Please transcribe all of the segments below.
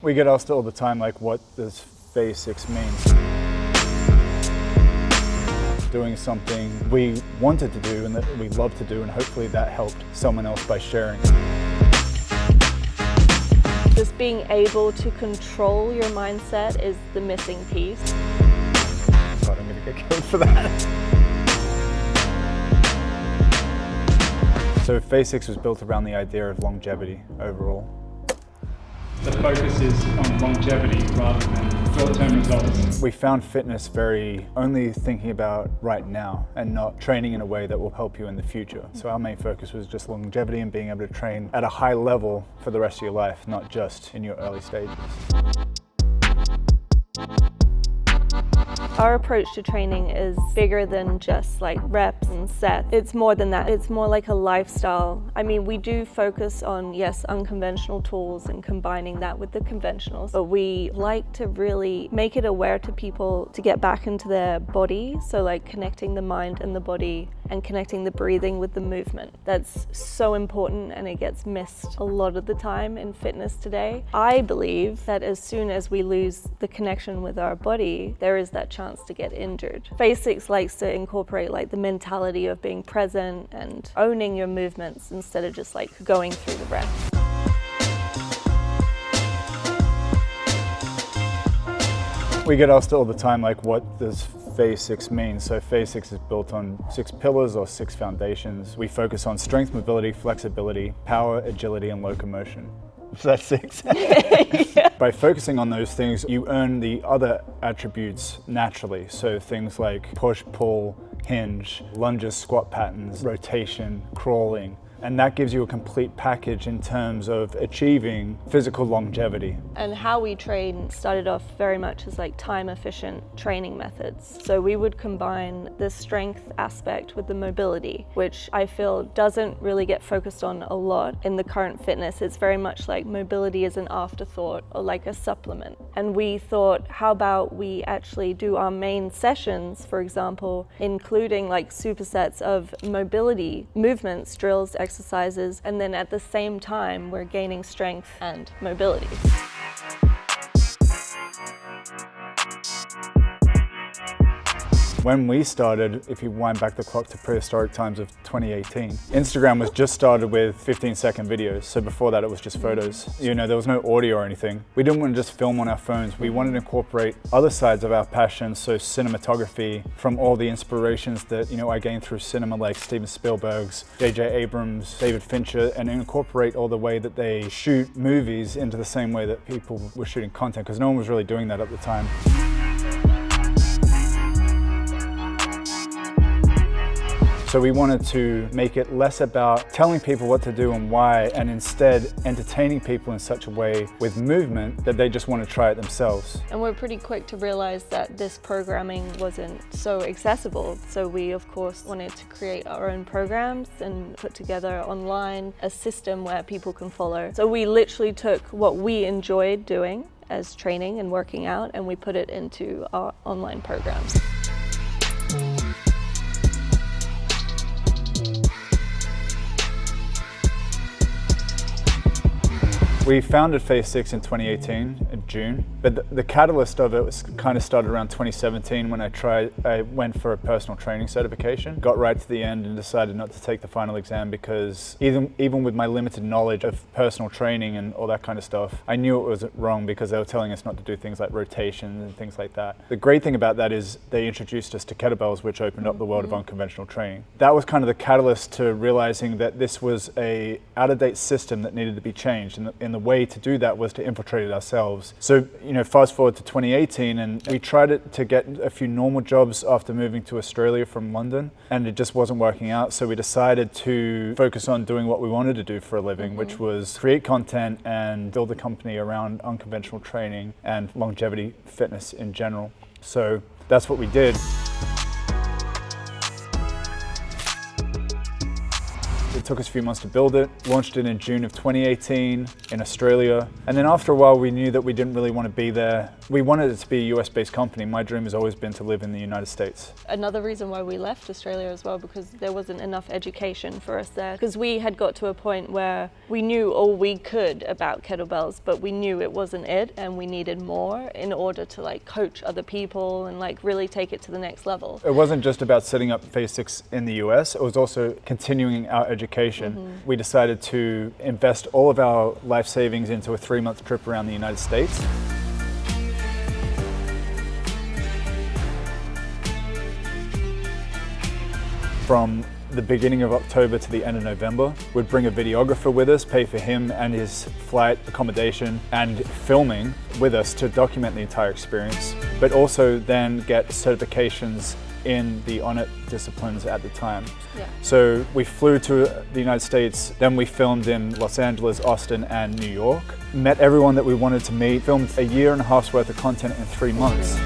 We get asked all the time, like, what does phase 6 mean? Doing something we wanted to do and that we love to do, and hopefully that helped someone else by sharing. Just being able to control your mindset is the missing piece. God, I'm gonna get killed for that. So phase 6 was built around the idea of longevity overall. The focus is on longevity rather than short-term results. We found fitness very only thinking about right now and not training in a way that will help you in the future. So our main focus was just longevity and being able to train at a high level for the rest of your life, not just in your early stages. Our approach to training is bigger than just like reps and sets. It's more than that. It's more like a lifestyle. I mean, we do focus on, yes, unconventional tools and combining that with the conventionals, but we like to really make it aware to people to get back into their body. So like connecting the mind and the body and connecting the breathing with the movement. That's so important, and it gets missed a lot of the time in fitness today. I believe that as soon as we lose the connection with our body, there is that chance to get injured. Phase 6 likes to incorporate like the mentality of being present and owning your movements instead of just like going through the reps. We get asked all the time, like, what does phase 6 mean? So phase 6 is built on 6 pillars or 6 foundations. We focus on strength, mobility, flexibility, power, agility, and locomotion. So that's 6. Yeah. By focusing on those things, you earn the other attributes naturally. So things like push, pull, hinge, lunges, squat patterns, rotation, crawling. And that gives you a complete package in terms of achieving physical longevity. And how we train started off very much as like time efficient training methods. So we would combine the strength aspect with the mobility, which I feel doesn't really get focused on a lot in the current fitness. It's very much like mobility is an afterthought or like a supplement. And we thought, how about we actually do our main sessions, for example, including like supersets of mobility movements, drills, exercises, and then at the same time we're gaining strength and mobility. When we started, if you wind back the clock to prehistoric times of 2018, Instagram was just started with 15-second videos. So before that, it was just photos. You know, there was no audio or anything. We didn't want to just film on our phones. We wanted to incorporate other sides of our passion, so cinematography, from all the inspirations that, you know, I gained through cinema, like Steven Spielberg's, J.J. Abrams, David Fincher, and incorporate all the way that they shoot movies into the same way that people were shooting content, because no one was really doing that at the time. So we wanted to make it less about telling people what to do and why, and instead entertaining people in such a way with movement that they just want to try it themselves. And we're pretty quick to realize that this programming wasn't so accessible. So we, of course, wanted to create our own programs and put together online a system where people can follow. So we literally took what we enjoyed doing as training and working out, and we put it into our online programs. We founded phase 6 in 2018, in June, but the catalyst of it was kind of started around 2017 when I went for a personal training certification, got right to the end and decided not to take the final exam because even with my limited knowledge of personal training and all that kind of stuff, I knew it was wrong because they were telling us not to do things like rotation and things like that. The great thing about that is they introduced us to kettlebells, which opened up the world of unconventional training. That was kind of the catalyst to realizing that this was a out-of-date system that needed to be changed, and the way to do that was to infiltrate it ourselves. So, you know, fast forward to 2018, and we tried to get a few normal jobs after moving to Australia from London, and it just wasn't working out. So we decided to focus on doing what we wanted to do for a living, which was create content and build a company around unconventional training and longevity fitness in general. So that's what we did. took us a few months to build it, launched it in June of 2018 in Australia. And then after a while, we knew that we didn't really want to be there. We wanted it to be a US-based company. My dream has always been to live in the United States. Another reason why we left Australia as well, because there wasn't enough education for us there. Because we had got to a point where we knew all we could about kettlebells, but we knew it wasn't it, and we needed more in order to like coach other people and like really take it to the next level. It wasn't just about setting up Phase 6 in the US, it was also continuing our education. We decided to invest all of our life savings into a 3-month trip around the United States. From the beginning of October to the end of November, we'd bring a videographer with us, pay for him and his flight, accommodation, and filming with us to document the entire experience, but also then get certifications in the on-it disciplines at the time. Yeah. So we flew to the United States, then we filmed in Los Angeles, Austin, and New York. Met everyone that we wanted to meet, filmed a 1.5 years worth of content in 3 months.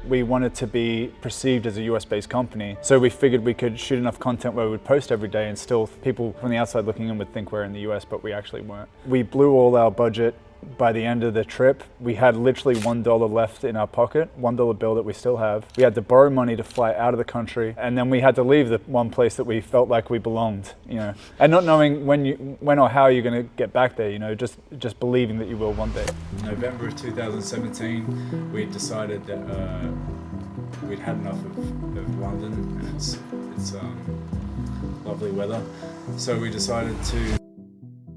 We wanted to be perceived as a US-based company, so we figured we could shoot enough content where we would post every day and still people from the outside looking in would think we're in the US, but we actually weren't. We blew all our budget. By the end of the trip, we had literally $1 left in our pocket, $1 bill that we still have. We had to borrow money to fly out of the country, and then we had to leave the one place that we felt like we belonged, you know. And not knowing when or how you're going to get back there, you know, just believing that you will one day. In November of 2017, we decided that we'd had enough of London, and it's lovely weather. So we decided to.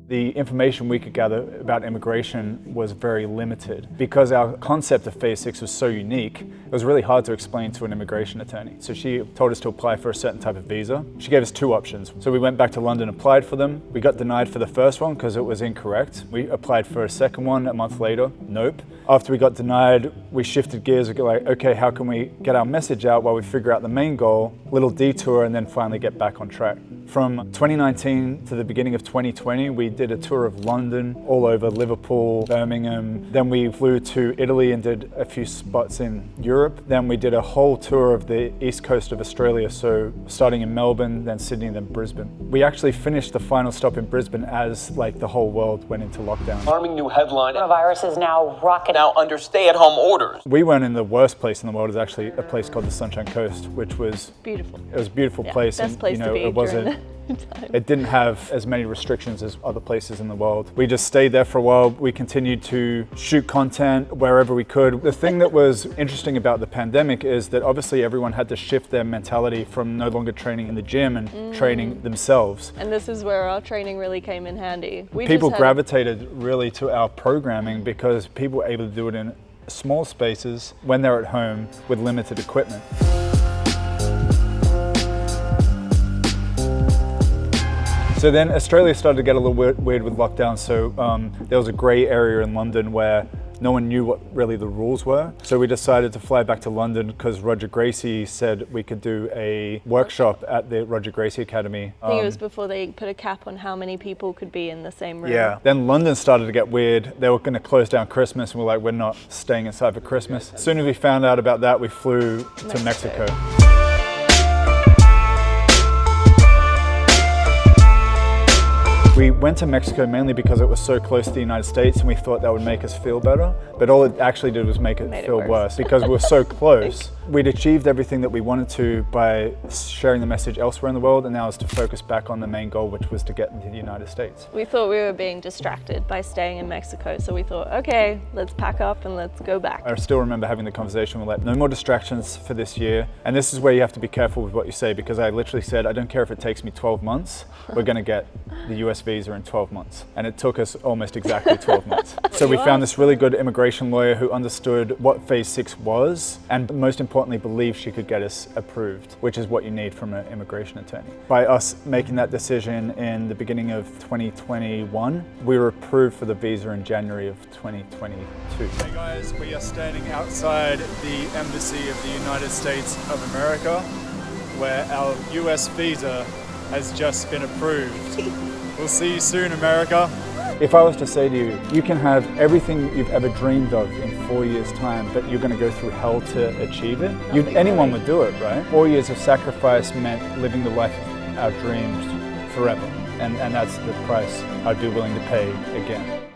The information we could gather about immigration was very limited. Because our concept of Phase 6 was so unique, it was really hard to explain to an immigration attorney. So she told us to apply for a certain type of visa. She gave us 2 options. So we went back to London, applied for them. We got denied for the first one because it was incorrect. We applied for a second one a month later, nope. After we got denied, we shifted gears. We got like, okay, how can we get our message out while we figure out the main goal, little detour, and then finally get back on track. From 2019 to the beginning of 2020, we did a tour of London, all over Liverpool, Birmingham. Then we flew to Italy and did a few spots in Europe. Then we did a whole tour of the east coast of Australia, so starting in Melbourne, then Sydney, then Brisbane. We actually finished the final stop in Brisbane as like the whole world went into lockdown. Alarming new headline. Coronavirus is now rocketing. Now under stay-at-home orders. We weren't in the worst place in the world. It was actually a place called the Sunshine Coast, which was beautiful. It was a beautiful place, best and place you know, to be it wasn't. during the time. It didn't have as many restrictions as other places in the world. We just stayed there for a while. We continued to shoot content wherever we could. The thing that was interesting about the pandemic is that obviously everyone had to shift their mentality from no longer training in the gym and training themselves. And this is where our training really came in handy. People gravitated really to our programming because people were able to do it in small spaces when they're at home with limited equipment. So then Australia started to get a little weird with lockdown, so there was a grey area in London where no one knew what really the rules were. So we decided to fly back to London because Roger Gracie said we could do a workshop at the Roger Gracie Academy. I think it was before they put a cap on how many people could be in the same room. Yeah. Then London started to get weird. They were going to close down Christmas, and we're like, we're not staying inside for Christmas. As soon as we found out about that, we flew to Mexico. We went to Mexico mainly because it was so close to the United States and we thought that would make us feel better, but all it actually did was make it feel worse because we were so close. We'd achieved everything that we wanted to by sharing the message elsewhere in the world, and now it's to focus back on the main goal, which was to get into the United States. We thought we were being distracted by staying in Mexico, so we thought, okay, let's pack up and let's go back. I still remember having the conversation, we're like, no more distractions for this year. And this is where you have to be careful with what you say, because I literally said, I don't care if it takes me 12 months, we're gonna get the US visa in 12 months. And it took us almost exactly 12 months. So we found this really good immigration lawyer who understood what Phase 6 was, and most importantly, believed she could get us approved, which is what you need from an immigration attorney. By us making that decision in the beginning of 2021, we were approved for the visa in January of 2022. Hey guys, we are standing outside the Embassy of the United States of America, where our US visa has just been approved. We'll see you soon, America. If I was to say to you, you can have everything you've ever dreamed of in 4 years' time, but you're going to go through hell to achieve it, anyone would do it, right? 4 years of sacrifice meant living the life our dreams forever. And that's the price I'd be willing to pay again.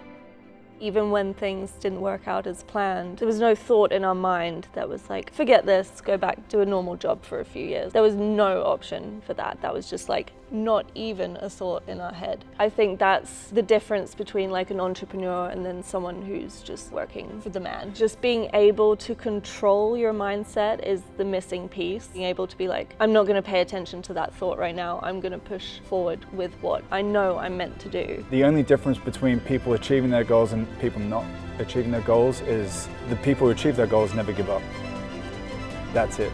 Even when things didn't work out as planned, there was no thought in our mind that was like, forget this, go back to a normal job for a few years. There was no option for that. That was just like not even a thought in our head. I think that's the difference between like an entrepreneur and then someone who's just working for the man. Just being able to control your mindset is the missing piece. Being able to be like, I'm not going to pay attention to that thought right now. I'm going to push forward with what I know I'm meant to do. The only difference between people achieving their goals and people not achieving their goals is the people who achieve their goals never give up. That's it.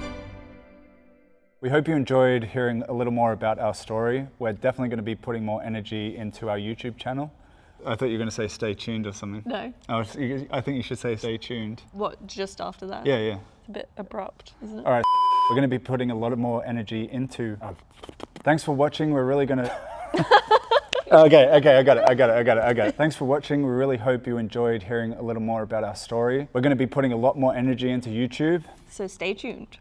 We hope you enjoyed hearing a little more about our story. We're definitely going to be putting more energy into our YouTube channel. I thought you were going to say stay tuned or something. No. I think you should say stay tuned. What, just after that? Yeah, yeah. It's a bit abrupt, isn't it? All right, we're going to be putting a lot more energy into... Thanks for watching. We're really going to... Okay, I got it. Thanks for watching. We really hope you enjoyed hearing a little more about our story. We're going to be putting a lot more energy into YouTube. So stay tuned.